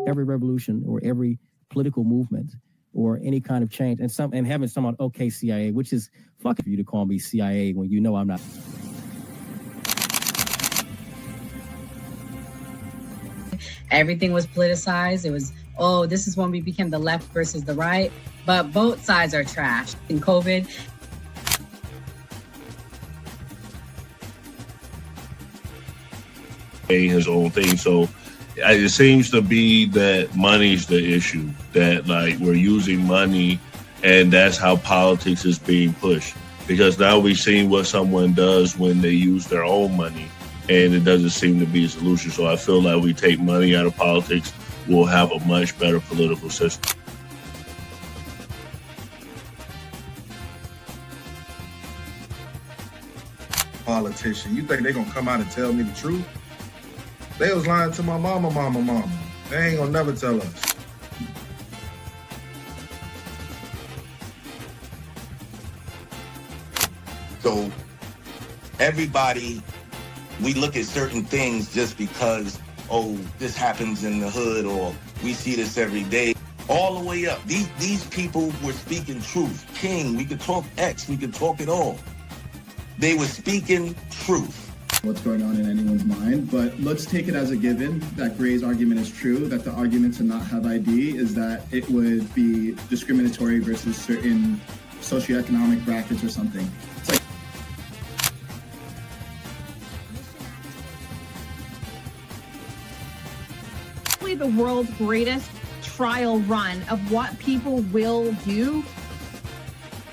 every revolution or every political movement or any kind of change, and having someone, okay, CIA, which is fucking for you to call me CIA when you know I'm not. Everything was politicized. It was, oh, this is when we became the left versus the right. But both sides are trash. In COVID, his own thing. So it seems to be that money's the issue, that like we're using money and that's how politics is being pushed. Because now we've seen what someone does when they use their own money, and it doesn't seem to be a solution. So I feel like we take money out of politics, we'll have a much better political system. Politician, you think they're gonna come out and tell me the truth? They was lying to my mama. They ain't gonna never tell us. So everybody, we look at certain things just because, oh, this happens in the hood or we see this every day. All the way up. These people were speaking truth. King, we could talk X, we could talk it all. They were speaking truth. What's going on in anyone's mind, but let's take it as a given that Gray's argument is true, that the argument to not have ID is that it would be discriminatory versus certain socioeconomic brackets or something. It's like the world's greatest trial run of what people will do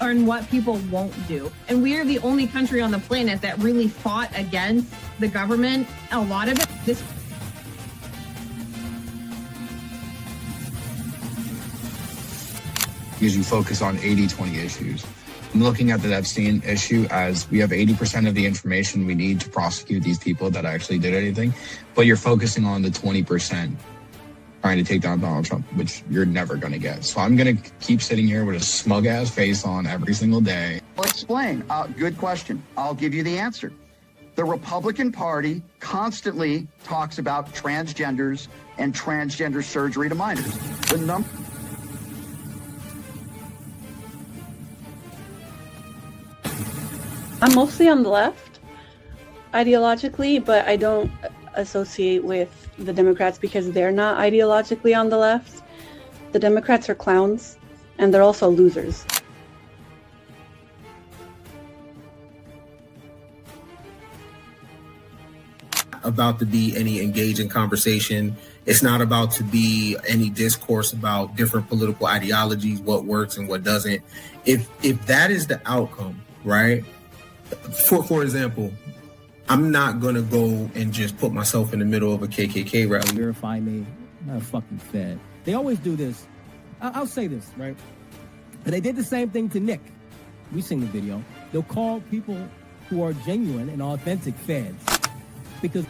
and what people won't do. And we are the only country on the planet that really fought against the government. A lot of it, because you focus on 80-20 issues. I'm looking at the Epstein issue as we have 80% of the information we need to prosecute these people that actually did anything, but you're focusing on the 20% trying to take down Donald Trump, which you're never going to get. So I'm going to keep sitting here with a smug-ass face on every single day. I'll explain. Good question. I'll give you the answer. The Republican Party constantly talks about transgenders and transgender surgery to minors. I'm mostly on the left ideologically, but I don't associate with the Democrats because they're not ideologically on the left. The Democrats are clowns, and they're also losers. About to be any engaging conversation. It's not about to be any discourse about different political ideologies, what works and what doesn't. If that is the outcome, right? For example, I'm not going to go and just put myself in the middle of a KKK rally. Verify me, not a fucking Fed. They always do this. I'll say this, right? And they did the same thing to Nick. We've seen the video. They'll call people who are genuine and authentic Feds because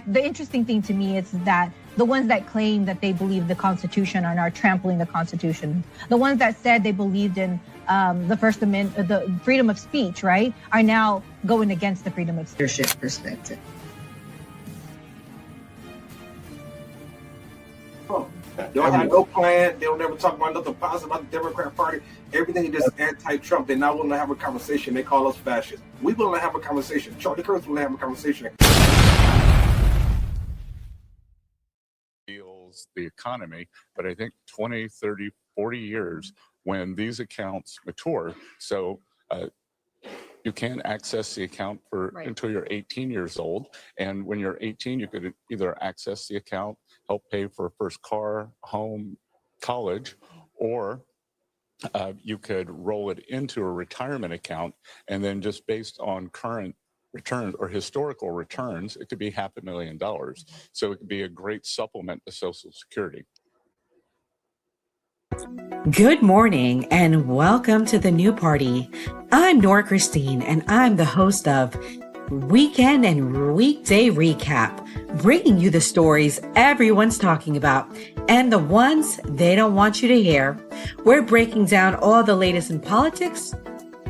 the interesting thing to me is that the ones that claim that they believe the Constitution are now trampling the Constitution. The ones that said they believed in the First Amendment, the freedom of speech, right, are now going against the freedom of leadership perspective. They don't have no plan. They don't ever talk about nothing positive about the Democrat Party. Everything is just anti-Trump. They're not willing to have a conversation. They call us fascists. We willing to have a conversation. Charlie Kirk's willing to have a conversation. The economy, but I think 20, 30, 40 years when these accounts mature. So you can access the account until you're 18 years old. And when you're 18, you could either access the account, help pay for a first car, home, college, or you could roll it into a retirement account. And then just based on current returns or historical returns, it could be $500,000. So it could be a great supplement to Social Security. Good morning and welcome to the new party. I'm Nora Christine and I'm the host of Weekend and Weekday Recap, bringing you the stories everyone's talking about and the ones they don't want you to hear. We're breaking down all the latest in politics,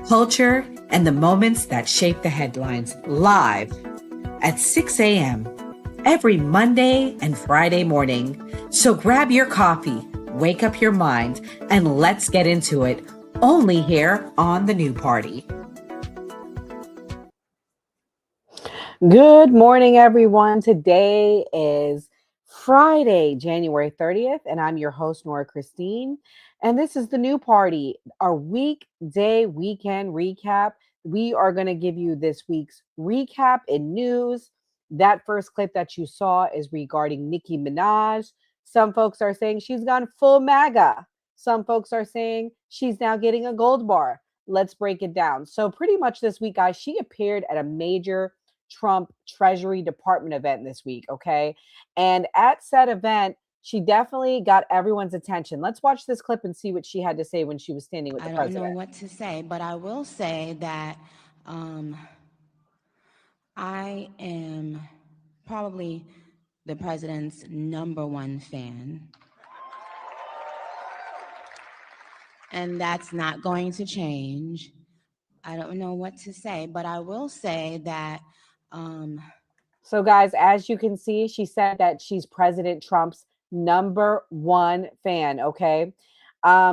culture, and the moments that shape the headlines live at 6 a.m. every Monday and Friday morning. So grab your coffee, wake up your mind, and let's get into it only here on The New Party. Good morning, everyone. Today is Friday, January 30th, and I'm your host, Nora Christine. And this is The New Party, our weekday weekend recap. We are going to give you this week's recap in news. That first clip that you saw is regarding Nicki Minaj. Some folks are saying she's gone full MAGA. Some folks are saying she's now getting a gold bar. Let's break it down. So pretty much this week, guys, she appeared at a major Trump Treasury Department event this week, okay? And at said event, she definitely got everyone's attention. Let's watch this clip and see what she had to say when she was standing with the president. I don't know what to say, but I will say that I am probably the president's #1 fan. And that's not going to change. I don't know what to say, but I will say that so guys, as you can see, she said that she's President Trump's #1 fan, okay?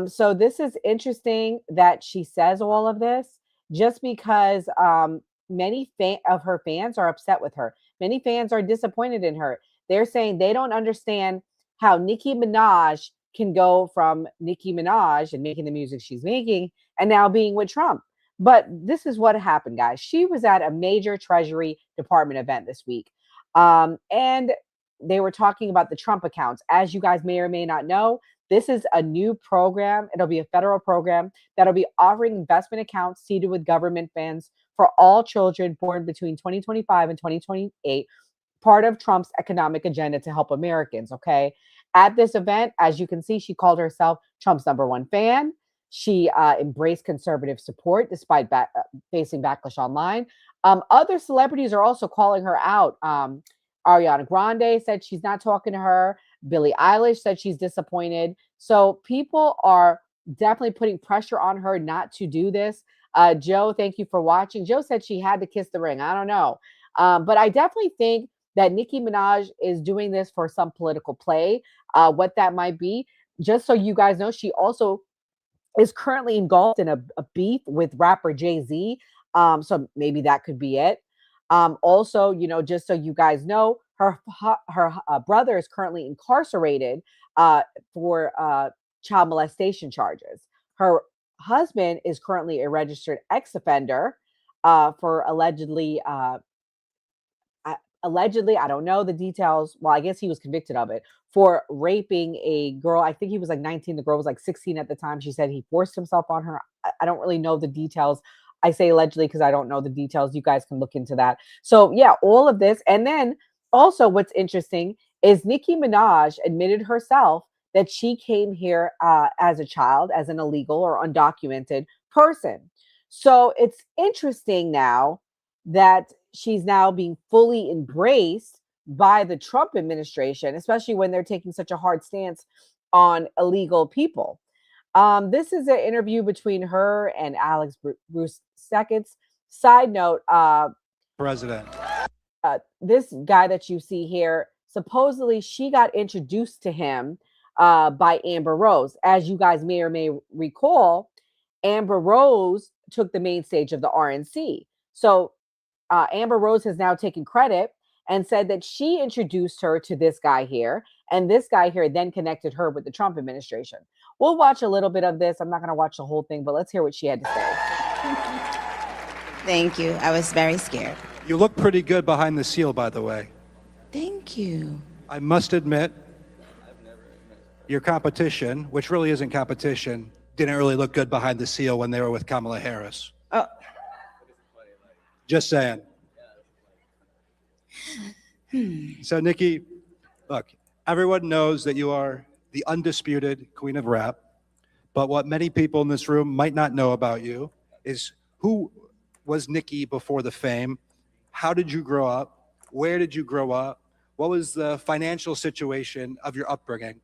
So this is interesting that she says all of this just because many of her fans are upset with her. Many fans are disappointed in her. They're saying they don't understand how Nicki Minaj can go from Nicki Minaj and making the music she's making and now being with Trump. But this is what happened, guys. She was at a major Treasury Department event this week. And they were talking about the Trump accounts. As you guys may or may not know, this is a new program. It'll be a federal program that'll be offering investment accounts seeded with government funds for all children born between 2025 and 2028, part of Trump's economic agenda to help Americans, okay? At this event, as you can see, she called herself Trump's #1 fan. She embraced conservative support despite facing backlash online. Other celebrities are also calling her out. Ariana Grande said she's not talking to her. Billie Eilish said she's disappointed. So people are definitely putting pressure on her not to do this. Joe, thank you for watching. Joe said she had to kiss the ring. I don't know. But I definitely think that Nicki Minaj is doing this for some political play, what that might be. Just so you guys know, she also is currently engulfed in a beef with rapper Jay-Z. So maybe that could be it. Also, you know, just so you guys know, her brother is currently incarcerated for child molestation charges. Her husband is currently a registered ex-offender for allegedly, I don't know the details. Well, I guess he was convicted of it for raping a girl. I think he was like 19. The girl was like 16 at the time. She said he forced himself on her. I don't really know the details. I say allegedly because I don't know the details. You guys can look into that. So yeah, all of this. And then also what's interesting is Nicki Minaj admitted herself that she came here as a child, as an illegal or undocumented person. So it's interesting now that she's now being fully embraced by the Trump administration, especially when they're taking such a hard stance on illegal people. This is an interview between her and Alex Bruce Seconds. Side note, President. This guy that you see here, supposedly she got introduced to him by Amber Rose. As you guys may or may recall, Amber Rose took the main stage of the RNC. So Amber Rose has now taken credit and said that she introduced her to this guy here, and this guy here then connected her with the Trump administration. We'll watch a little bit of this. I'm not going to watch the whole thing, but let's hear what she had to say. Thank you. I was very scared. You look pretty good behind the seal, by the way. Thank you. I must admit, your competition, which really isn't competition, didn't really look good behind the seal when they were with Kamala Harris. Oh. Just saying. So, Nicki, look, everyone knows that you are the undisputed queen of rap, but what many people in this room might not know about you is who was Nicki before the fame? How did you grow up? Where did you grow up? What was the financial situation of your upbringing?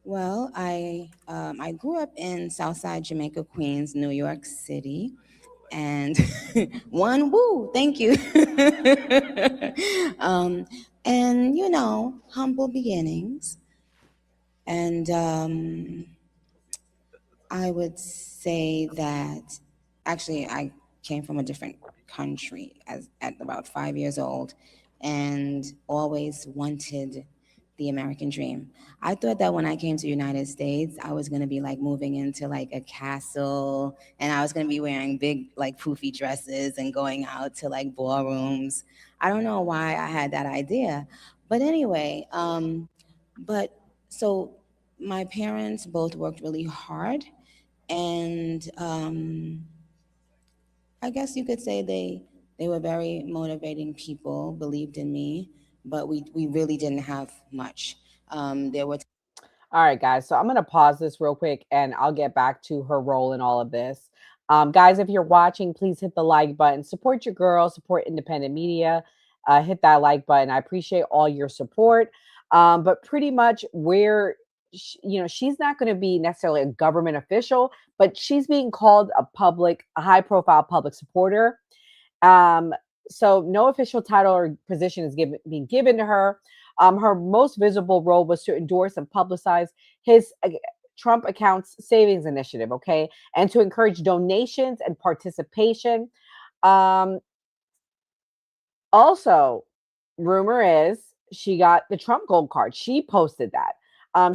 Well, I grew up in Southside Jamaica, Queens, New York City. and one, woo, thank you. And you know, humble beginnings. And I would say that actually I came from a different country at about 5 years old and always wanted the American dream. I thought that when I came to the United States, I was gonna be like moving into like a castle and I was gonna be wearing big like poofy dresses and going out to like ballrooms. I don't know why I had that idea. But anyway, but so my parents both worked really hard and I guess you could say they were very motivating people, believed in me, but we really didn't have much. There were All right, guys. So I'm going to pause this real quick and I'll get back to her role in all of this. Guys, if you're watching, please hit the like button. Support your girl, support independent media. Hit that like button. I appreciate all your support. But pretty much where, she's not going to be necessarily a government official, but she's being called a high profile public supporter. So no official title or position is being given to her. Her most visible role was to endorse and publicize his Trump accounts savings initiative, okay, and to encourage donations and participation. Also, rumor is she got the Trump Gold Card. She posted that.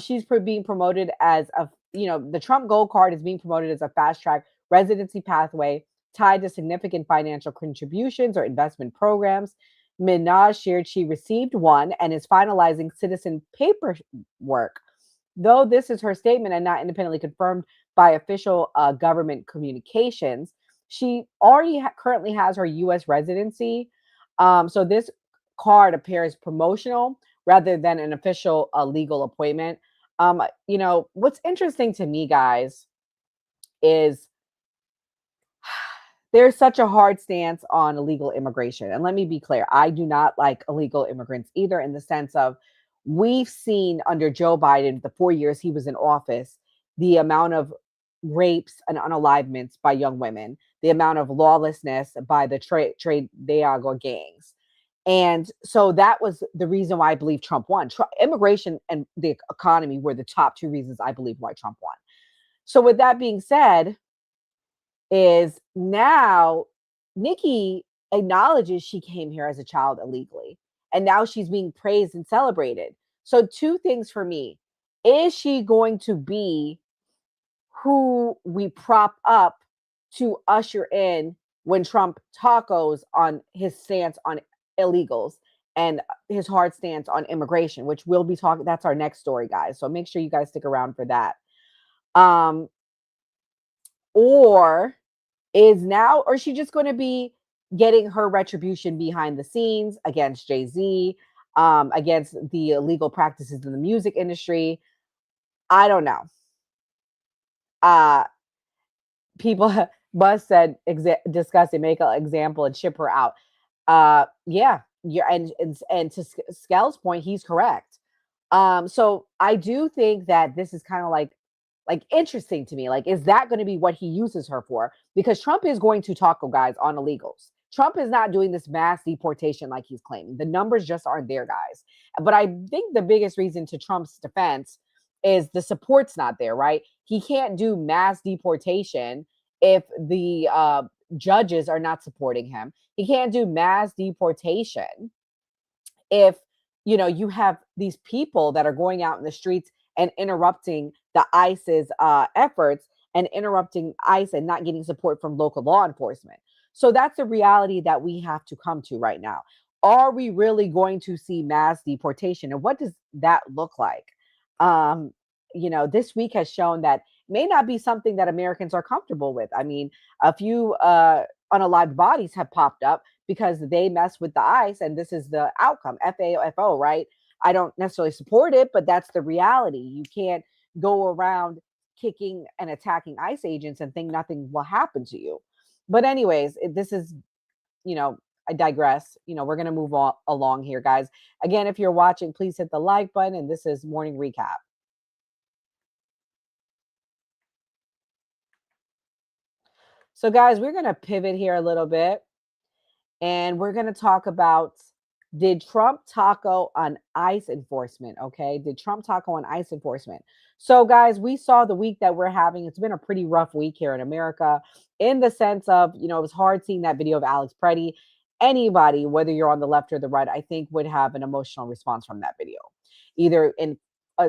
She's being promoted as the Trump Gold Card is being promoted as a fast track residency pathway tied to significant financial contributions or investment programs. Minaj shared she received one and is finalizing citizen paperwork. Though this is her statement and not independently confirmed by official government communications, she already currently has her U.S. residency. So this card appears promotional rather than an official legal appointment. What's interesting to me, guys, is there's such a hard stance on illegal immigration. And let me be clear, I do not like illegal immigrants either, in the sense of we've seen under Joe Biden, the 4 years he was in office, the amount of rapes and unalivements by young women, the amount of lawlessness by the trade gangs. And so that was the reason why I believe Trump won. Immigration and the economy were the top two reasons I believe why Trump won. So with that being said, is now Nicki acknowledges she came here as a child illegally, and now she's being praised and celebrated. So two things for me. Is she going to be who we prop up to usher in when Trump tacos on his stance on illegals and his hard stance on immigration, which we'll be talking, that's our next story, guys. So make sure you guys stick around for that. Or is she just going to be getting her retribution behind the scenes against Jay-Z, against the illegal practices in the music industry? I don't know. People, Buzz said, discuss it, make an example and ship her out. Yeah, and to Skell's point, he's correct. So I do think that this is kind of like interesting to me. Like, is that going to be what he uses her for? Because Trump is going to taco guys on illegals. Trump is not doing this mass deportation like he's claiming. The numbers just aren't there, guys. But I think the biggest reason to Trump's defense is the support's not there, right? He can't do mass deportation if the judges are not supporting him. He can't do mass deportation if, you have these people that are going out in the streets and interrupting the ICE's efforts and interrupting ICE and not getting support from local law enforcement. So that's the reality that we have to come to right now. Are we really going to see mass deportation? And what does that look like? This week has shown that may not be something that Americans are comfortable with. I mean, a few unalived bodies have popped up because they mess with the ICE, and this is the outcome, FAFO, right? I don't necessarily support it, but that's the reality. You can't go around kicking and attacking ICE agents and think nothing will happen to you. But anyways, this is, I digress. We're going to move along here, guys. Again, if you're watching, please hit the like button. And this is Morning Recap. So, guys, we're going to pivot here a little bit, and we're going to talk about, did Trump taco on ICE enforcement? Okay. Did Trump taco on ICE enforcement? So, guys, we saw the week that we're having. It's been a pretty rough week here in America in the sense of, it was hard seeing that video of Alex Preddy. Anybody, whether you're on the left or the right, I think would have an emotional response from that video, either in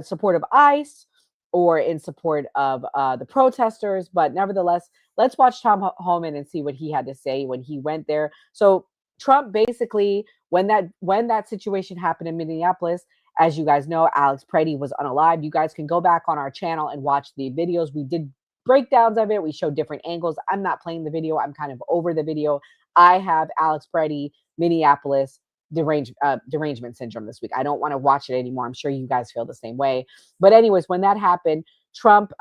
support of ICE or in support of the protesters. But nevertheless, let's watch Tom Homan and see what he had to say when he went there. So Trump basically, when that situation happened in Minneapolis, as you guys know, Alex Preddy was unalived. You guys can go back on our channel and watch the videos. We did breakdowns of it. We showed different angles. I'm not playing the video. I'm kind of over the video. I have Alex Preddy, Minneapolis, derangement syndrome this week. I don't want to watch it anymore. I'm sure you guys feel the same way. But anyways, when that happened, Trump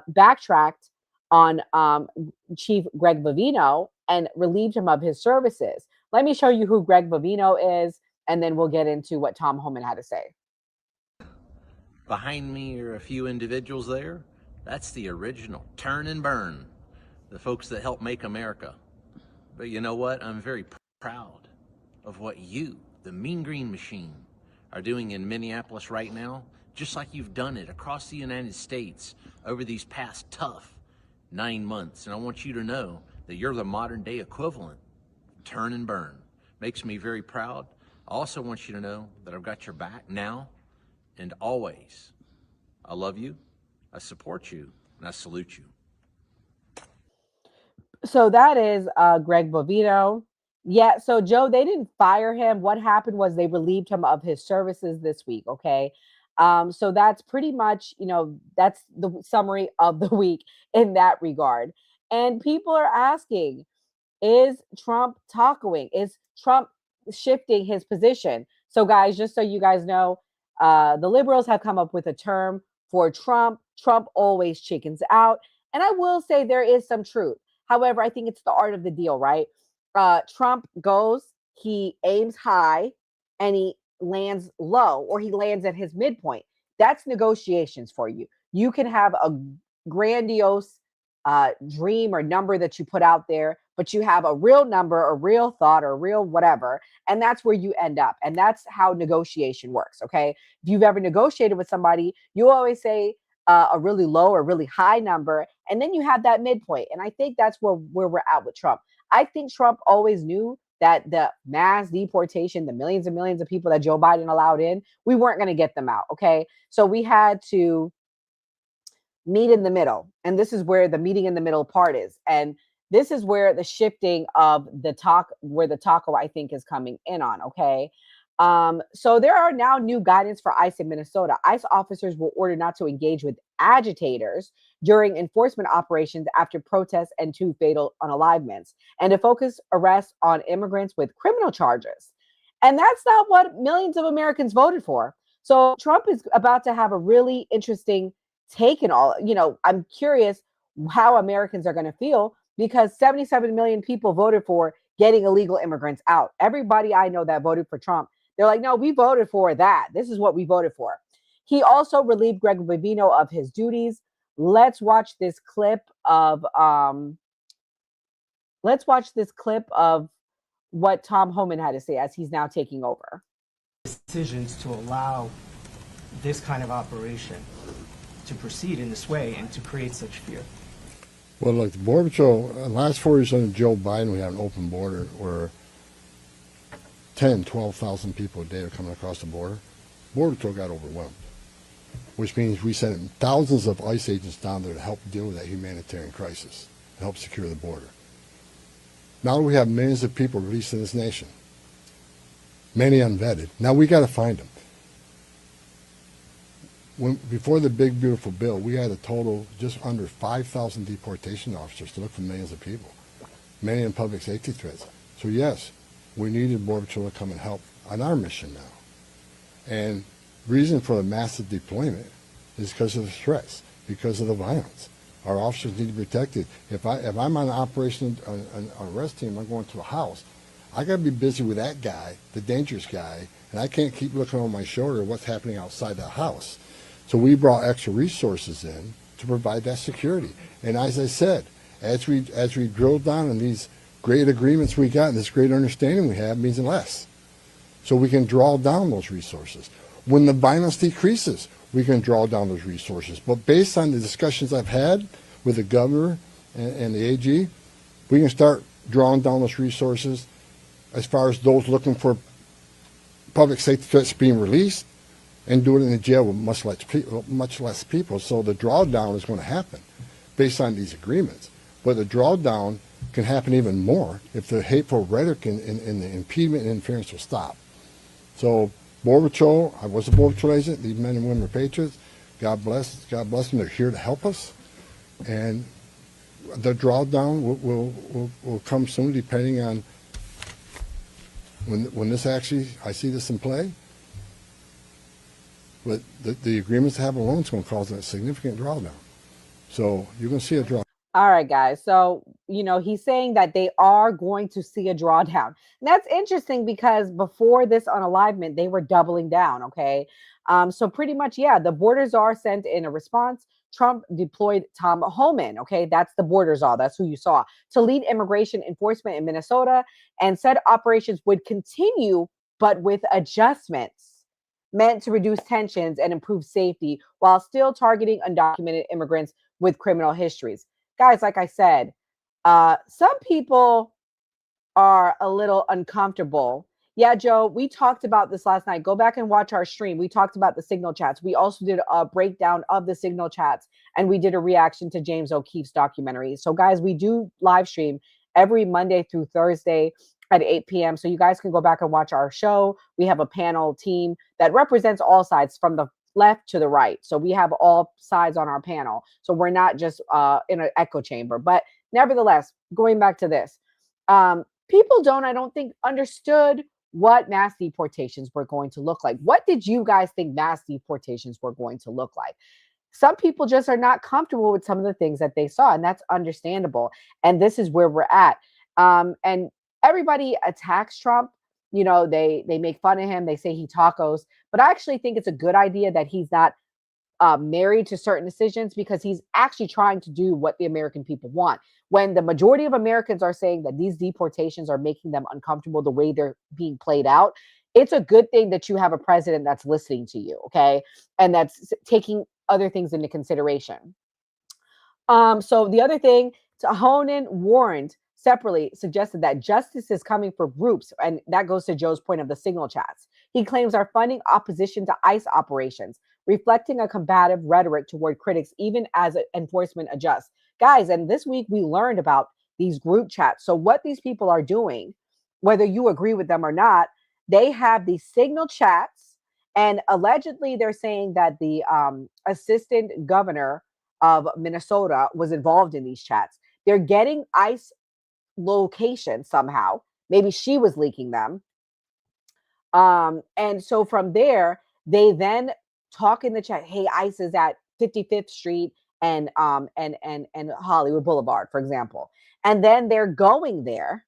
backtracked on Chief Greg Bovino and relieved him of his services. Let me show you who Greg Bovino is, and then we'll get into what Tom Homan had to say. Behind me are a few individuals there. That's the original turn and burn, the folks that helped make America. But you know what? I'm very proud of what you, the Mean Green Machine, are doing in Minneapolis right now, just like you've done it across the United States over these past tough 9 months. And I want you to know that you're the modern day equivalent. Turn and burn. Makes me very proud. I also want you to know that I've got your back now and always. I love you, I support you, and I salute you. So that is Greg Bovino. Yeah, so Joe, they didn't fire him. What happened was they relieved him of his services this week, okay? So that's pretty much, that's the summary of the week in that regard. And people are asking, is Trump tacoing? Is Trump shifting his position? So guys, just so you guys know, the liberals have come up with a term for Trump. Trump always chickens out. And I will say there is some truth. However, I think it's the art of the deal, right? Trump goes, he aims high, and he lands low, or he lands at his midpoint. That's negotiations for you. You can have a grandiose dream or number that you put out there, but you have a real number, a real thought, or real whatever, and that's where you end up. And that's how negotiation works, okay? If you've ever negotiated with somebody, you always say a really low or really high number, and then you have that midpoint. And I think that's where we're at with Trump. I think Trump always knew that the mass deportation, the millions and millions of people that Joe Biden allowed in, we weren't going to get them out, okay? So we had to meet in the middle. And this is where the meeting in the middle part is. And this is where the shifting of the where the taco, I think, is coming in on, okay? So there are now new guidance for ICE in Minnesota. ICE officers were ordered not to engage with agitators during enforcement operations after protests and 2 fatal unalivements, and to focus arrests on immigrants with criminal charges. And that's not what millions of Americans voted for. So Trump is about to have a really interesting take in all. I'm curious how Americans are going to feel, because 77 million people voted for getting illegal immigrants out. Everybody I know that voted for Trump, they're like, no, we voted for that. This is what we voted for. He also relieved Greg Bovino of his duties. Let's watch this clip of what Tom Homan had to say as he's now taking over. Decisions to allow this kind of operation to proceed in this way and to create such fear. Well, look, the Border Patrol, last 4 years under Joe Biden, we had an open border where 10, 12,000 people a day are coming across the border. Border Patrol got overwhelmed, which means we sent thousands of ICE agents down there to help deal with that humanitarian crisis, to help secure the border. Now we have millions of people released in this nation, many unvetted. Now we got to find them. Before the big, beautiful bill, we had a total just under 5,000 deportation officers to look for millions of people, many in public safety threats. So yes, we needed Border Patrol to come and help on our mission now. And reason for the massive deployment is because of the threats, because of the violence. Our officers need to be protected. If I'm on an operation, an arrest team, I'm going to a house, I got to be busy with that guy, the dangerous guy, and I can't keep looking over my shoulder at what's happening outside the house. So we brought extra resources in to provide that security. And as I said, As we drill down on these great agreements we got and this great understanding we have, means less. So we can draw down those resources. When the violence decreases, we can draw down those resources. But based on the discussions I've had with the governor and the AG, we can start drawing down those resources as far as those looking for public safety threats being released, and do it in the jail with much less people. So the drawdown is going to happen based on these agreements. But the drawdown can happen even more if the hateful rhetoric and the impediment and interference will stop. So Border Patrol, I was a Border Patrol agent. These men and women are patriots. God bless them. They're here to help us. And the drawdown will come soon, depending on when this actually, I see this in play. But the agreements to have alone is going to cause a significant drawdown. So you're going to see a drawdown. All right, guys. So, he's saying that they are going to see a drawdown. And that's interesting because before this unalivement, they were doubling down. Okay. So pretty much, yeah, the border czar sent in a response. Trump deployed Tom Homan. Okay. That's the border czar. That's who you saw, to lead immigration enforcement in Minnesota, and said operations would continue, but with adjustments meant to reduce tensions and improve safety while still targeting undocumented immigrants with criminal histories. Guys, like I said, some people are a little uncomfortable. Yeah, Joe, we talked about this last night. Go back and watch our stream. We talked about the signal chats. We also did a breakdown of the signal chats, and we did a reaction to James O'Keefe's documentary. So, guys, we do live stream every Monday through Thursday at 8 p.m. So you guys can go back and watch our show. We have a panel team that represents all sides from the left to the right. So we have all sides on our panel. So we're not just in an echo chamber. But nevertheless, going back to this, people I don't think, understood what mass deportations were going to look like. What did you guys think mass deportations were going to look like? Some people just are not comfortable with some of the things that they saw, and that's understandable. And this is where we're at. And everybody attacks Trump. They make fun of him. They say he tacos. But I actually think it's a good idea that he's not married to certain decisions, because he's actually trying to do what the American people want. When the majority of Americans are saying that these deportations are making them uncomfortable the way they're being played out, it's a good thing that you have a president that's listening to you, okay? And that's taking other things into consideration. So the other thing, Honan warned separately, suggested that justice is coming for groups, and that goes to Joe's point of the signal chats. He claims are funding opposition to ICE operations, reflecting a combative rhetoric toward critics, even as enforcement adjusts. Guys, and this week we learned about these group chats. So what these people are doing, whether you agree with them or not, they have these signal chats, and allegedly they're saying that the assistant governor of Minnesota was involved in these chats. They're getting ICE location somehow. Maybe she was leaking them. And so from there, they then talk in the chat, hey, ICE is at 55th Street and Hollywood Boulevard, for example. And then they're going there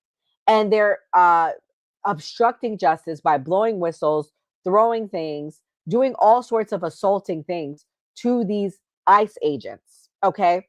and they're obstructing justice by blowing whistles, throwing things, doing all sorts of assaulting things to these ICE agents. Okay.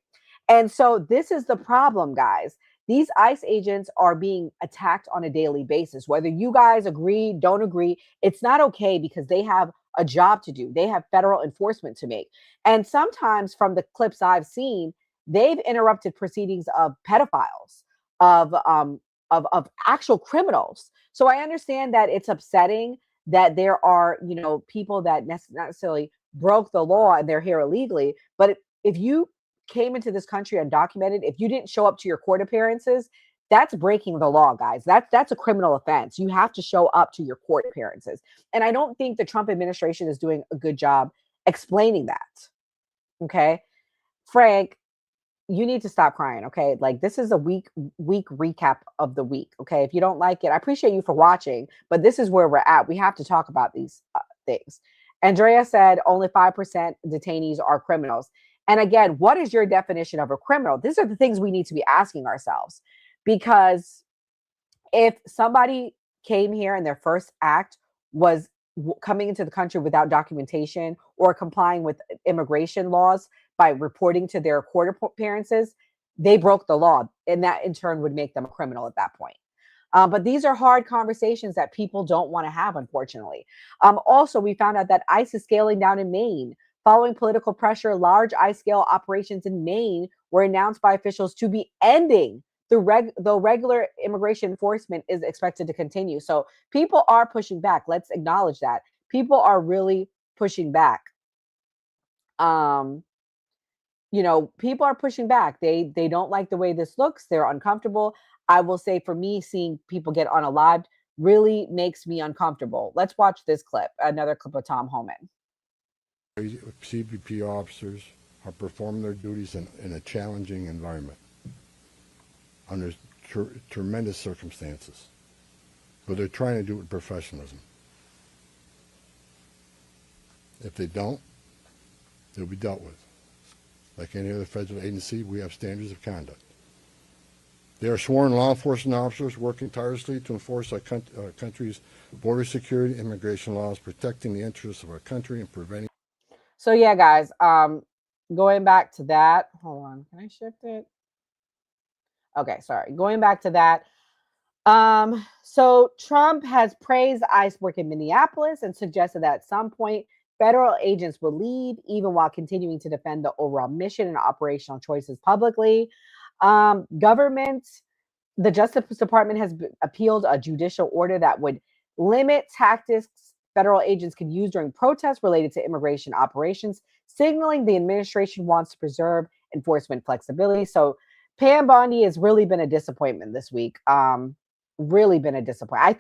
And so this is the problem, guys. These ICE agents are being attacked on a daily basis. Whether you guys agree, don't agree, it's not okay, because they have a job to do. They have federal enforcement to make. And sometimes from the clips I've seen, they've interrupted proceedings of pedophiles, of actual criminals. So I understand that it's upsetting that there are, people that necessarily broke the law and they're here illegally. But if you came into this country undocumented, if you didn't show up to your court appearances, that's breaking the law, guys. That's a criminal offense. You have to show up to your court appearances. And I don't think the Trump administration is doing a good job explaining that. Okay. Frank, you need to stop crying. Okay. Like, this is a week recap of the week. Okay. If you don't like it, I appreciate you for watching, but this is where we're at. We have to talk about these things. Andrea said only 5% detainees are criminals. And again, what is your definition of a criminal? These are the things we need to be asking ourselves, because if somebody came here and their first act was coming into the country without documentation or complying with immigration laws by reporting to their court appearances, they broke the law, and that in turn would make them a criminal at that point. But these are hard conversations that people don't want to have, unfortunately. Also, we found out that ICE is scaling down in Maine. Following political pressure, large ICE-scale operations in Maine were announced by officials to be ending, though regular immigration enforcement is expected to continue. So people are pushing back. Let's acknowledge that. People are really pushing back. People are pushing back. They don't like the way this looks. They're uncomfortable. I will say, for me, seeing people get unalived really makes me uncomfortable. Let's watch this clip, another clip of Tom Homan. CBP officers are performing their duties in a challenging environment under tremendous circumstances, but they're trying to do it with professionalism. If they don't, they'll be dealt with. Like any other federal agency, we have standards of conduct. They are sworn law enforcement officers working tirelessly to enforce our country's border security, immigration laws, protecting the interests of our country and preventing. So yeah, guys, going back to that, hold on, can I shift it? Okay, sorry. Going back to that. So Trump has praised ICE work in Minneapolis and suggested that at some point federal agents will leave, even while continuing to defend the overall mission and operational choices publicly. The Justice Department has appealed a judicial order that would limit tactics federal agents can use during protests related to immigration operations, signaling the administration wants to preserve enforcement flexibility. So Pam Bondi has really been a disappointment this week. Really been a disappointment. I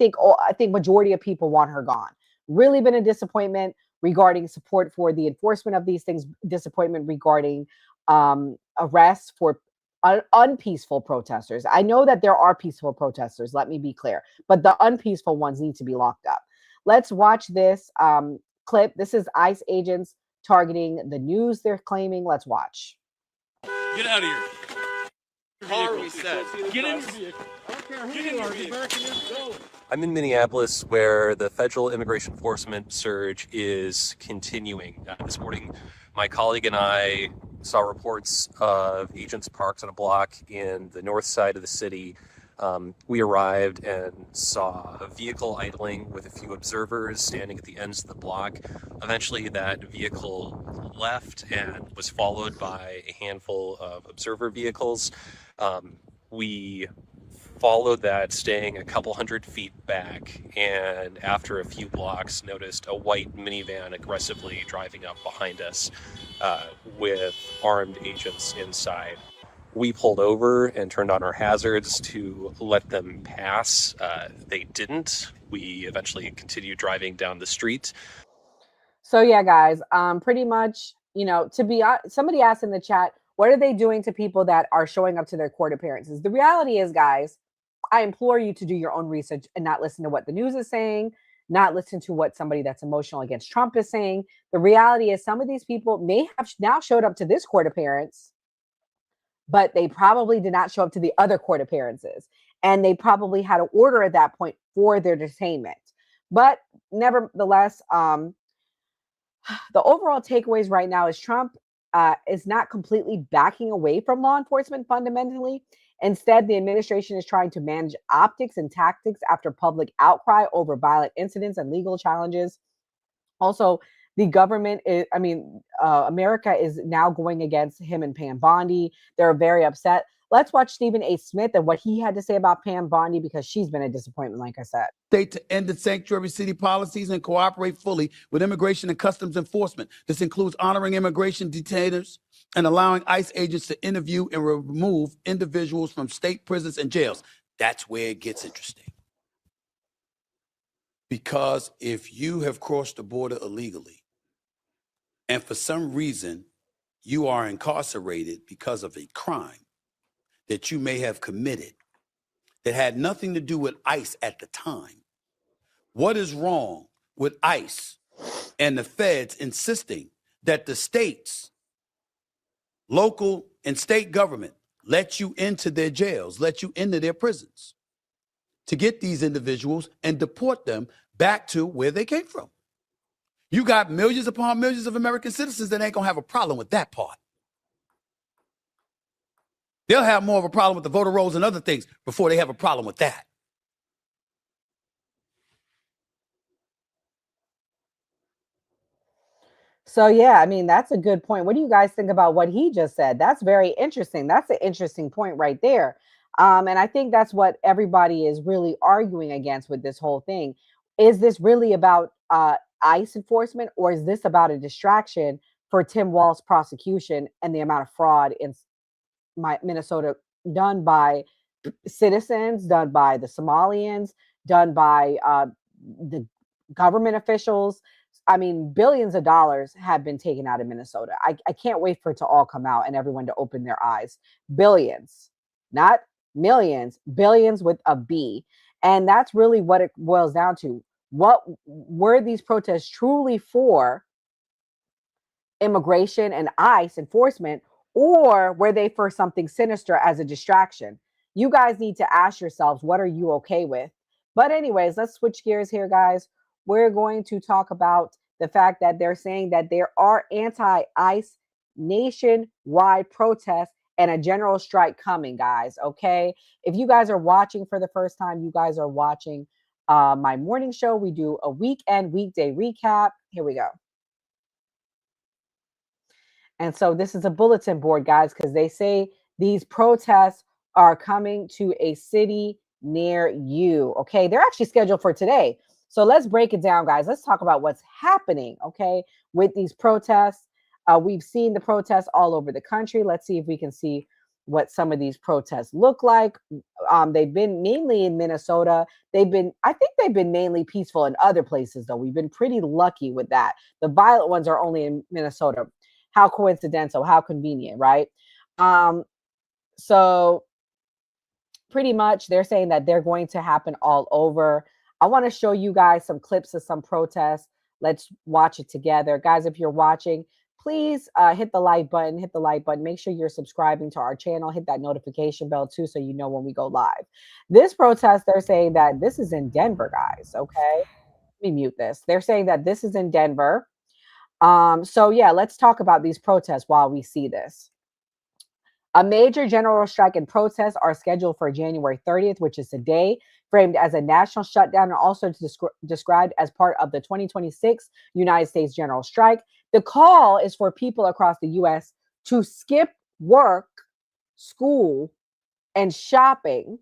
think majority of people want her gone. Really been a disappointment regarding support for the enforcement of these things. Disappointment regarding arrests for unpeaceful protesters. I know that there are peaceful protesters. Let me be clear, but the unpeaceful ones need to be locked up. Let's watch this clip. This is ICE agents targeting the news they're claiming. Let's watch. Get out of here. Car reset. Get in your vehicle. I don't care who you are. Get back in this. Go. I'm in Minneapolis, where the federal immigration enforcement surge is continuing. This morning, my colleague and I saw reports of agents parked on a block in the north side of the city. We arrived and saw a vehicle idling with a few observers standing at the ends of the block. Eventually, that vehicle left and was followed by a handful of observer vehicles. We followed that, staying a couple hundred feet back, and after a few blocks noticed a white minivan aggressively driving up behind us with armed agents inside. We pulled over and turned on our hazards to let them pass. They didn't. We eventually continued driving down the street. So yeah, guys, pretty much, somebody asked in the chat, what are they doing to people that are showing up to their court appearances? The reality is, guys, I implore you to do your own research and not listen to what the news is saying, not listen to what somebody that's emotional against Trump is saying. The reality is some of these people may have now showed up to this court appearance, but they probably did not show up to the other court appearances. And they probably had an order at that point for their detainment. But nevertheless, the overall takeaways right now is Trump is not completely backing away from law enforcement fundamentally. Instead, the administration is trying to manage optics and tactics after public outcry over violent incidents and legal challenges. Also, the government America is now going against him and Pam Bondi. They're very upset. Let's watch Stephen A. Smith and what he had to say about Pam Bondi, because she's been a disappointment, like I said. State to end the sanctuary city policies and cooperate fully with immigration and customs enforcement. This includes honoring immigration detainers and allowing ICE agents to interview and remove individuals from state prisons and jails. That's where it gets interesting. Because if you have crossed the border illegally, and for some reason you are incarcerated because of a crime that you may have committed that had nothing to do with ICE at the time, what is wrong with ICE and the feds insisting that the states, local and state government, let you into their jails, let you into their prisons to get these individuals and deport them back to where they came from? You got millions upon millions of American citizens that ain't gonna have a problem with that part. They'll have more of a problem with the voter rolls and other things before they have a problem with that. So yeah, I mean, that's a good point. What do you guys think about what he just said? That's very interesting. That's an interesting point right there. And I think that's what everybody is really arguing against with this whole thing. Is this really about ICE enforcement, or is this about a distraction for Tim Walz's prosecution and the amount of fraud in Minnesota done by citizens, done by the Somalians, done by the government officials? I mean, billions of dollars have been taken out of Minnesota. I can't wait for it to all come out and everyone to open their eyes. Billions, not millions, billions with a B. And that's really what it boils down to. What were these protests truly for? Immigration and ICE enforcement, or were they for something sinister as a distraction? You guys need to ask yourselves, what are you okay with? But anyways, let's switch gears here, guys. We're going to talk about the fact that they're saying that there are anti-ICE nationwide protests and a general strike coming, guys. Okay. If you guys are watching for the first time, you guys are watching my morning show. We do a weekday recap. Here we go. And so this is a bulletin board, guys, because they say these protests are coming to a city near you. Okay. They're actually scheduled for today. So let's break it down, guys. Let's talk about what's happening, okay, with these protests. We've seen the protests all over the country. Let's see if we can see what some of these protests look like. They've been mainly in Minnesota. I think they've been mainly peaceful in other places, though. We've been pretty lucky with that. The violent ones are only in Minnesota. How coincidental, how convenient, right? So pretty much they're saying that they're going to happen all over. I want to show you guys some clips of some protests. Let's watch it together. Guys, if you're watching, please hit the like button, Make sure you're subscribing to our channel. Hit that notification bell too, so you know when we go live. This protest, they're saying that this is in Denver, guys, okay? Let me mute this. They're saying that this is in Denver. So yeah, let's talk about these protests while we see this. A major general strike and protests are scheduled for January 30th, which is today, framed as a national shutdown and also described as part of the 2026 United States general strike. The call is for people across the U.S. to skip work, school, and shopping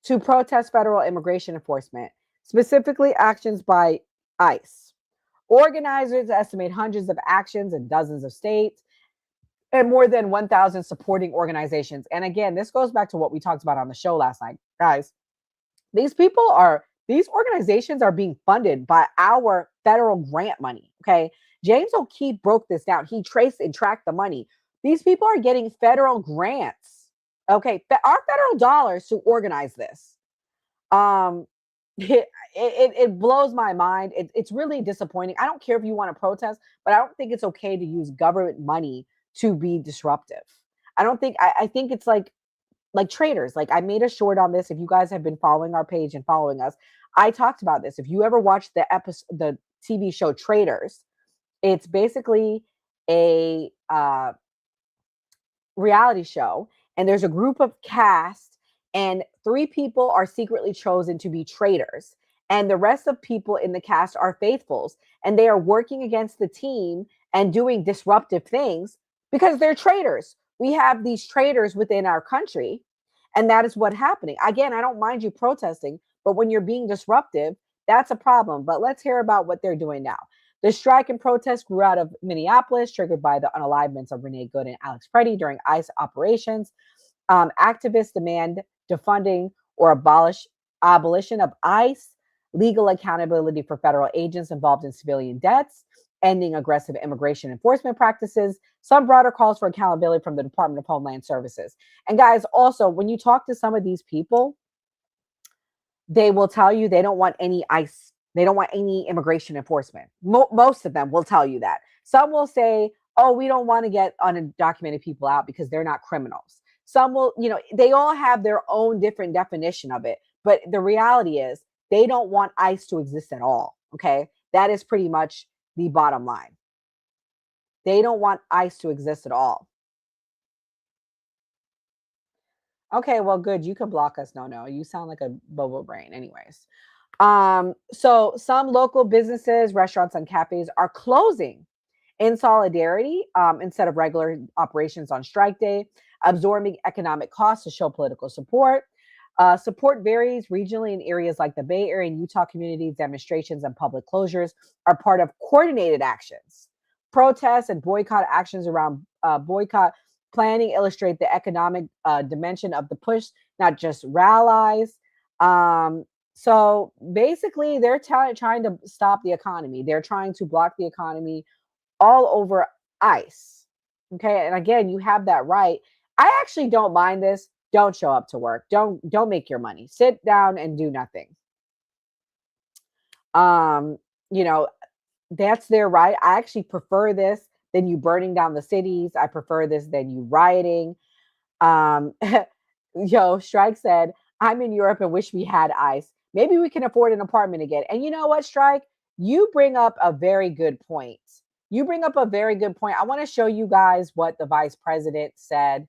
to protest federal immigration enforcement, specifically actions by ICE. Organizers estimate hundreds of actions in dozens of states and more than 1,000 supporting organizations. And again, this goes back to what we talked about on the show last night. Guys, these organizations are being funded by our federal grant money, okay? James O'Keefe broke this down. He traced and tracked the money. These people are getting federal grants, okay? Our federal dollars to organize this. It blows my mind. It's really disappointing. I don't care if you want to protest, but I don't think it's okay to use government money to be disruptive. I think it's like traitors. Like, I made a short on this. If you guys have been following our page and following us, I talked about this. If you ever watched the TV show Traitors, it's basically a reality show, and there's a group of cast, and 3 people are secretly chosen to be traitors, and the rest of people in the cast are faithfuls, and they are working against the team and doing disruptive things because they're traitors. We have these traitors within our country, and that is what's happening. Again, I don't mind you protesting, but when you're being disruptive, that's a problem. But let's hear about what they're doing now. The strike and protest grew out of Minneapolis, triggered by the unalivements of Renee Good and Alex Preddy during ICE operations. Activists demand defunding or abolition of ICE, legal accountability for federal agents involved in civilian deaths, ending aggressive immigration enforcement practices, some broader calls for accountability from the Department of Homeland Services. And guys, also, when you talk to some of these people, they will tell you they don't want any ICE, they don't want any immigration enforcement. Most of them will tell you that. Some will say, oh, we don't want to get undocumented people out because they're not criminals. Some will, they all have their own different definition of it. But the reality is they don't want ICE to exist at all. Okay. That is pretty much the bottom line. They don't want ICE to exist at all. Okay, well, good. You can block us. No. You sound like a bobo brain. Anyways. So some local businesses, restaurants, and cafes are closing in solidarity instead of regular operations on strike day, absorbing economic costs to show political support. Support varies regionally in areas like the Bay Area and Utah communities. Demonstrations and public closures are part of coordinated actions. Protests and boycott actions around boycott planning illustrate the economic dimension of the push, not just rallies. So basically, they're trying to stop the economy. They're trying to block the economy all over ICE. Okay, and again, you have that right. I actually don't mind this. Don't show up to work. Don't make your money. Sit down and do nothing. You know, that's their right. I actually prefer this than you burning down the cities. I prefer this than you rioting. Strike said, I'm in Europe and wish we had ICE. Maybe we can afford an apartment again. And you know what, Strike? You bring up a very good point. I want to show you guys what the vice president said.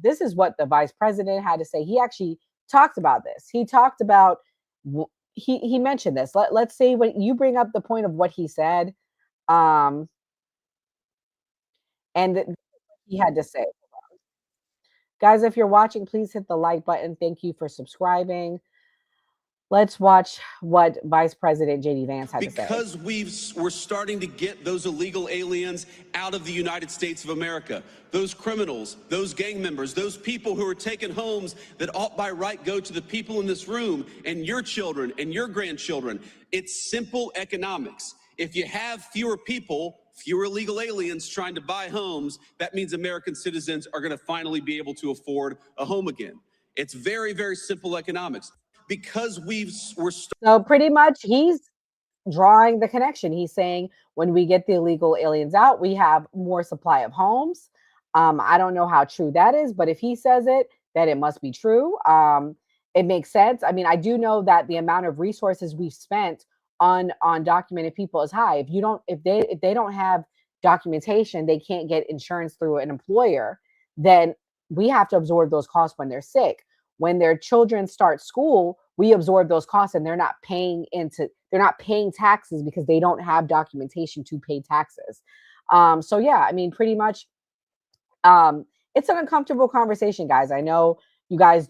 This is what the vice president had to say. He actually talked about this. He talked about, he mentioned this. Let's see what you bring up the point of what he said. And he had to say. Guys, if you're watching, please hit the like button. Thank you for subscribing. Let's watch what Vice President J.D. Vance had to say. Because we're starting to get those illegal aliens out of the United States of America, those criminals, those gang members, those people who are taking homes that ought by right go to the people in this room and your children and your grandchildren. It's simple economics. If you have fewer people, fewer illegal aliens trying to buy homes, that means American citizens are going to finally be able to afford a home again. It's very, very simple economics. Because so pretty much he's drawing the connection. He's saying when we get the illegal aliens out, we have more supply of homes. I don't know how true that is, but if he says it, then it must be true. It makes sense. I mean, I do know that the amount of resources we've spent on undocumented people is high. If they don't have documentation, they can't get insurance through an employer, then we have to absorb those costs when they're sick. When their children start school, we absorb those costs and they're not paying taxes because they don't have documentation to pay taxes. So yeah, I mean, pretty much it's an uncomfortable conversation, guys. I know you guys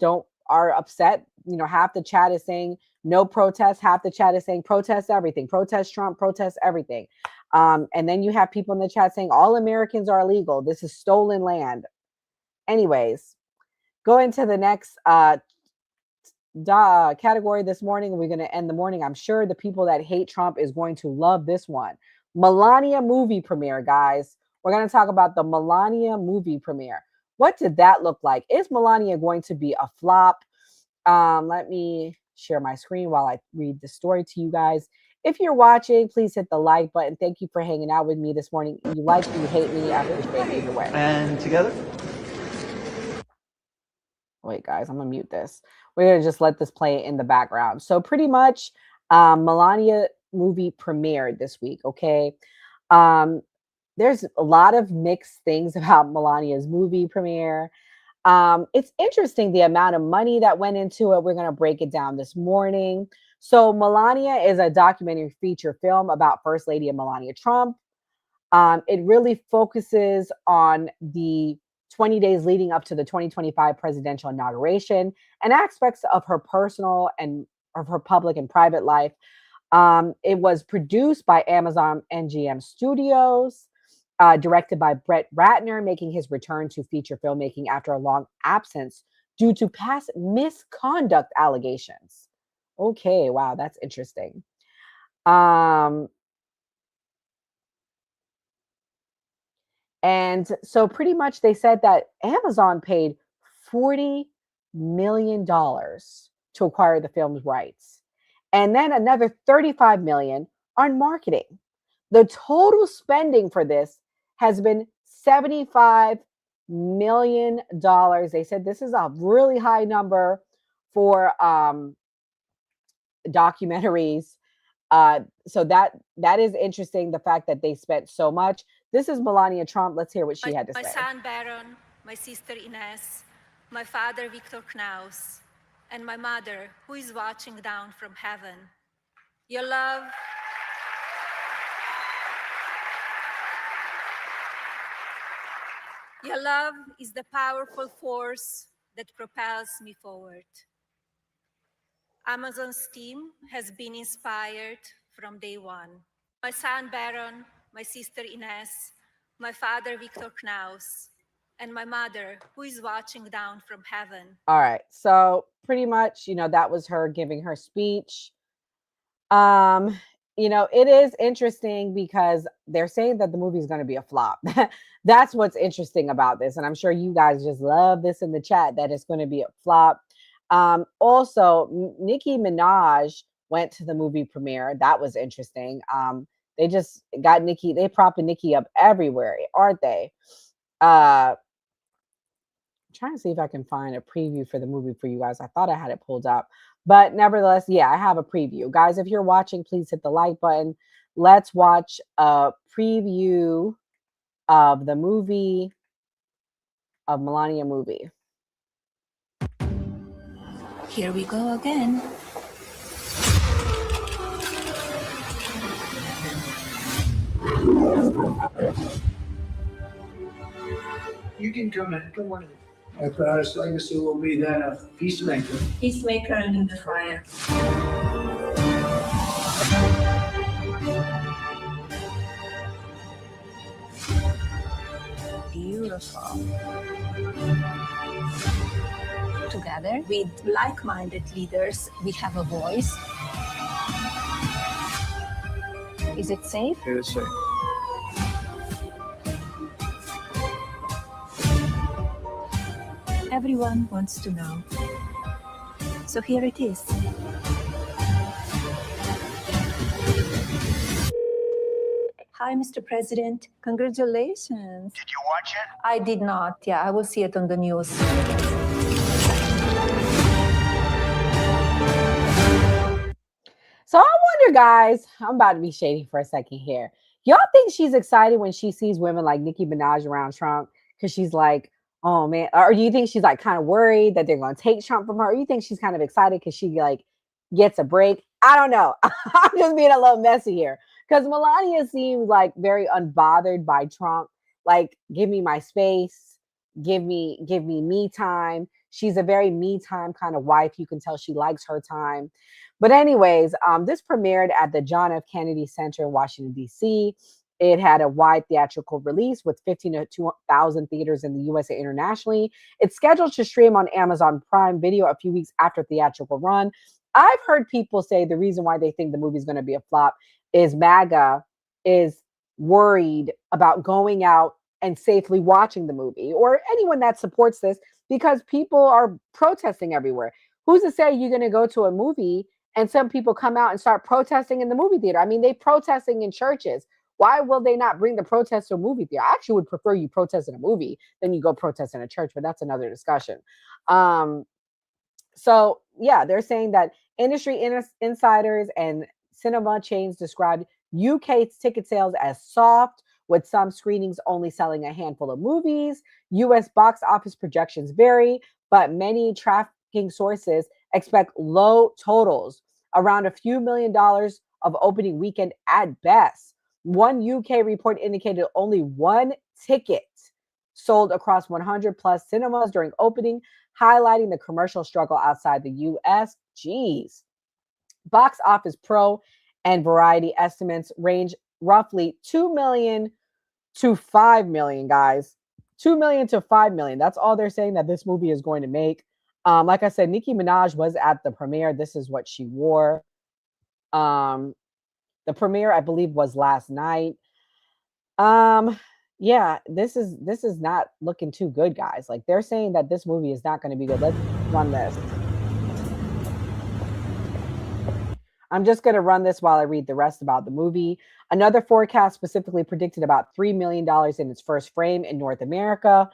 are upset. You know, half the chat is saying no protest, half the chat is saying protest everything, protest Trump, protest everything. And then you have people in the chat saying all Americans are illegal. This is stolen land. Anyways, go into the next category this morning. We're going to end the morning. I'm sure the people that hate Trump is going to love this one. Melania movie premiere, guys. We're going to talk about the Melania movie premiere. What did that look like? Is Melania going to be a flop? Let me share my screen while I read the story to you guys. If you're watching, please hit the like button. Thank you for hanging out with me this morning. You like me, you hate me, I appreciate it either way. And together. Wait, guys, I'm gonna mute this. We're gonna just let this play in the background. So pretty much, Melania movie premiered this week. Okay, there's a lot of mixed things about Melania's movie premiere. It's interesting the amount of money that went into it. We're gonna break it down this morning. So Melania is a documentary feature film about First Lady Melania Trump. It really focuses on the 20 days leading up to the 2025 presidential inauguration and aspects of her personal and of her public and private life. It was produced by Amazon MGM Studios, directed by Brett Ratner, making his return to feature filmmaking after a long absence due to past misconduct allegations. Okay, wow, that's interesting. And so pretty much they said that Amazon paid $40 million to acquire the film's rights. And then another $35 million on marketing. The total spending for this has been $75 million. They said this is a really high number for documentaries. So that is interesting, the fact that they spent so much. This is Melania Trump. Let's hear what she had to say. My son Baron, my sister Ines, my father, Victor Knaus, and my mother, who is watching down from heaven. Your love is the powerful force that propels me forward. Amazon's team has been inspired from day one. My son Baron, my sister Ines, my father Victor Knaus, and my mother, who is watching down from heaven. All right. So pretty much, that was her giving her speech. It is interesting because they're saying that the movie is going to be a flop. That's what's interesting about this. And I'm sure you guys just love this in the chat, that it's going to be a flop. Also, Nicki Minaj went to the movie premiere. That was interesting. They just got Nicki, they propping Nicki up everywhere, aren't they? I'm trying to see if I can find a preview for the movie for you guys. I thought I had it pulled up, but nevertheless, yeah, I have a preview. Guys, if you're watching, please hit the like button. Let's watch a preview of the movie, of Melania movie. Here we go again. You can come in. Good morning. My proudest legacy will be that of peacemaker. Peacemaker under the fire. Beautiful. Together with like-minded leaders, we have a voice. Is it safe? It is safe. Everyone wants to know. So here it is. Hi, Mr. President. Congratulations. Did you watch it? I did not. Yeah, I will see it on the news. So I wonder, guys, I'm about to be shady for a second here. Y'all think she's excited when she sees women like Nicki Minaj around Trump? Because she's like, oh man, or do you think she's like kind of worried that they're going to take Trump from her? Or you think she's kind of excited because she like gets a break? I don't know. I'm just being a little messy here because Melania seems like very unbothered by Trump. Like, give me my space, give me me time. She's a very me time kind of wife. You can tell she likes her time. But anyways, this premiered at the John F. Kennedy Center in Washington, D.C. It had a wide theatrical release with 15,000 to 2,000 theaters in the U.S. and internationally. It's scheduled to stream on Amazon Prime Video a few weeks after theatrical run. I've heard people say the reason why they think the movie is going to be a flop is MAGA is worried about going out and safely watching the movie, or anyone that supports this, because people are protesting everywhere. Who's to say you're going to go to a movie and some people come out and start protesting in the movie theater? I mean, they're protesting in churches. Why will they not bring the protest to a movie theater? I actually would prefer you protest in a movie than you go protest in a church, but that's another discussion. So yeah, they're saying that industry insiders and cinema chains described UK ticket sales as soft, with some screenings only selling a handful of movies. US box office projections vary, but many tracking sources expect low totals, around a few $1 million of opening weekend at best. One UK report indicated only one ticket sold across 100 plus cinemas during opening, highlighting the commercial struggle outside the US. Jeez. Box Office Pro and Variety estimates range roughly 2 million to 5 million, guys. 2 million to 5 million. That's all they're saying that this movie is going to make. Like I said, Nicki Minaj was at the premiere. This is what she wore. The premiere, I believe, was last night. Yeah, this is not looking too good, guys. Like, they're saying that this movie is not going to be good. Let's run this. I'm just going to run this while I read the rest about the movie. Another forecast specifically predicted about $3 million in its first frame in North America.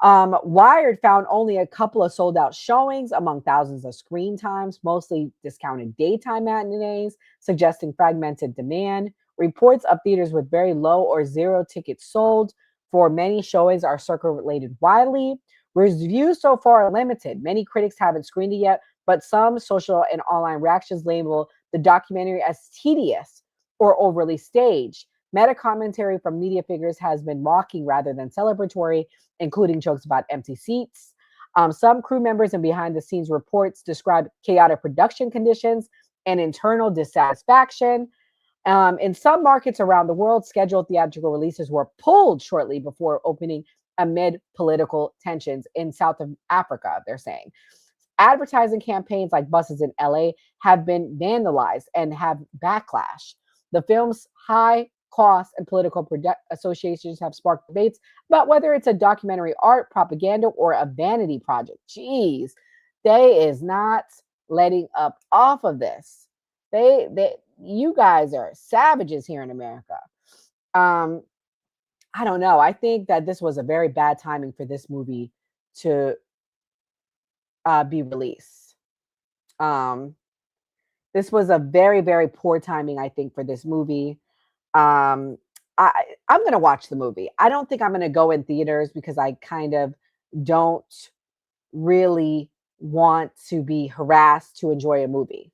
Wired found only a couple of sold out showings among thousands of screen times, mostly discounted daytime matinees, suggesting fragmented demand. Reports of theaters with very low or zero tickets sold for many showings are circulated widely. Reviews so far are limited. Many critics haven't screened it yet, but some social and online reactions label the documentary as tedious or overly staged. Meta commentary from media figures has been mocking rather than celebratory, including jokes about empty seats. Some crew members and behind-the-scenes reports describe chaotic production conditions and internal dissatisfaction. In some markets around the world, scheduled theatrical releases were pulled shortly before opening amid political tensions in South Africa, they're saying. Advertising campaigns like buses in LA have been vandalized and have backlash. The film's high costs and political associations have sparked debates about whether it's a documentary art, propaganda, or a vanity project. Jeez, they is not letting up off of this. You guys are savages here in America. I don't know. I think that this was a very bad timing for this movie to be released. This was a very, very poor timing, I think, for this movie. I'm going to watch the movie. I don't think I'm going to go in theaters because I kind of don't really want to be harassed to enjoy a movie.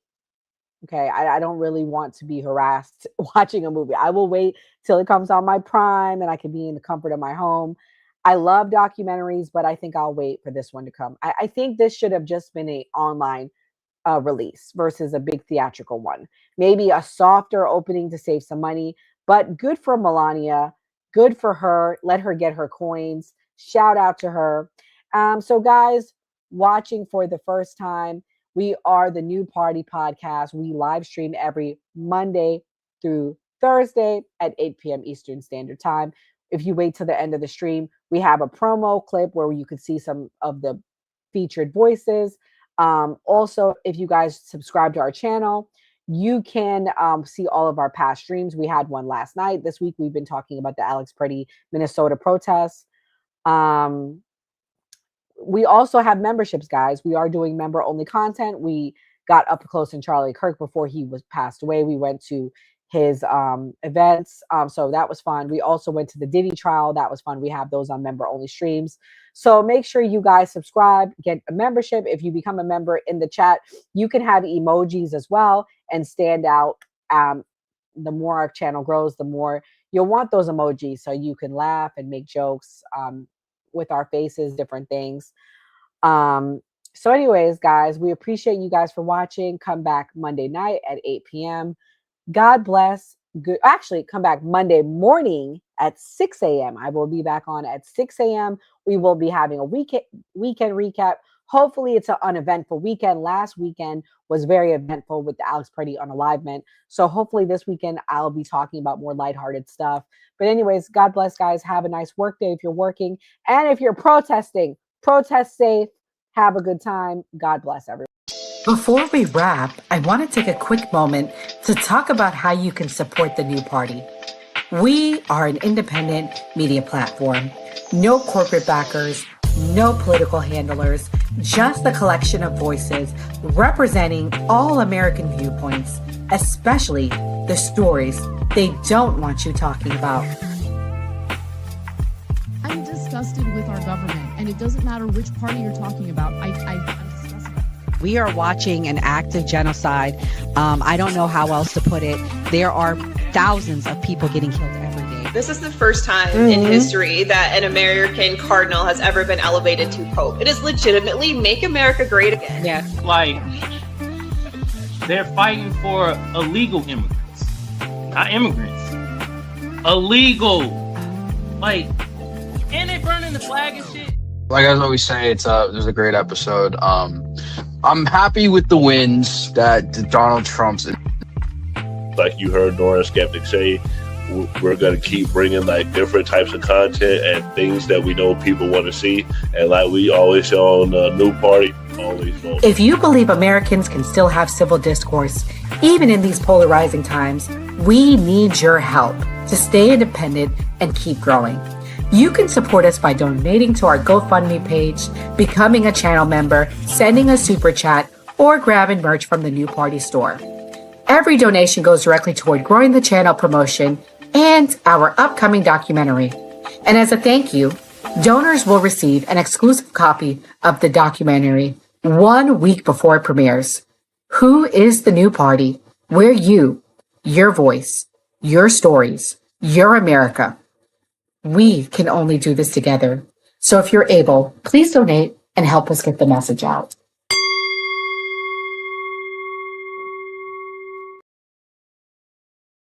Okay, I don't really want to be harassed watching a movie. I will wait till it comes on my Prime and I can be in the comfort of my home. I love documentaries, but I think I'll wait for this one to come. I think this should have just been an online release versus a big theatrical one. Maybe a softer opening to save some money, but good for Melania. Good for her. Let her get her coins. Shout out to her. So guys, watching for the first time, we are the New Party Podcast. We live stream every Monday through Thursday at 8 p.m. Eastern Standard Time. If you wait till the end of the stream, we have a promo clip where you can see some of the featured voices. Also, if you guys subscribe to our channel, you can see all of our past streams. We had one last night. This week, we've been talking about the Alex Pretty Minnesota protests. We also have memberships, guys. We are doing member-only content. We got up close in Charlie Kirk before he was passed away. We went to his events, so that was fun. We also went to the Diddy trial. That was fun. We have those on member-only streams. So make sure you guys subscribe, get a membership. If you become a member in the chat, you can have emojis as well and stand out. The more our channel grows, the more you'll want those emojis so you can laugh and make jokes with our faces, different things. So anyways, guys, we appreciate you guys for watching. Come back Monday night at 8 p.m. God bless. Good. Actually, come back Monday morning at 6 a.m. I will be back on at 6 a.m. We will be having a weekend recap. Hopefully, it's an uneventful weekend. Last weekend was very eventful with the Alex Pretty Unalivement. So hopefully this weekend, I'll be talking about more lighthearted stuff. But anyways, God bless, guys. Have a nice work day if you're working. And if you're protesting, protest safe. Have a good time. God bless everyone. Before we wrap, I want to take a quick moment to talk about how you can support the New Party. We are an independent media platform. No corporate backers, no political handlers, just a collection of voices representing all American viewpoints, especially the stories they don't want you talking about. I'm disgusted with our government, and it doesn't matter which party you're talking about. I'm disgusted. We are watching an act of genocide. I don't know how else to put it. There are thousands of people getting killed every day. This is the first time in history that an American cardinal has ever been elevated to pope. It is legitimately make America great again. Yeah. Like, they're fighting for illegal immigrants, not immigrants. Illegal. Like, and they burning the flag and shit. Like I always say, it was a great episode. I'm happy with the wins that Donald Trump's. Like you heard Nora Skeptic say, we're going to keep bringing like different types of content and things that we know people want to see. And like we always say on the New Party, always vote. If you believe Americans can still have civil discourse, even in these polarizing times, we need your help to stay independent and keep growing. You can support us by donating to our GoFundMe page, becoming a channel member, sending a super chat, or grabbing merch from the New Party store. Every donation goes directly toward growing the channel promotion and our upcoming documentary. And as a thank you, Donors will receive an exclusive copy of the documentary 1 week before it premieres. Who is the New Party? We're you, your voice, your stories, your America. We can only do this together. So if you're able, please donate and help us get the message out.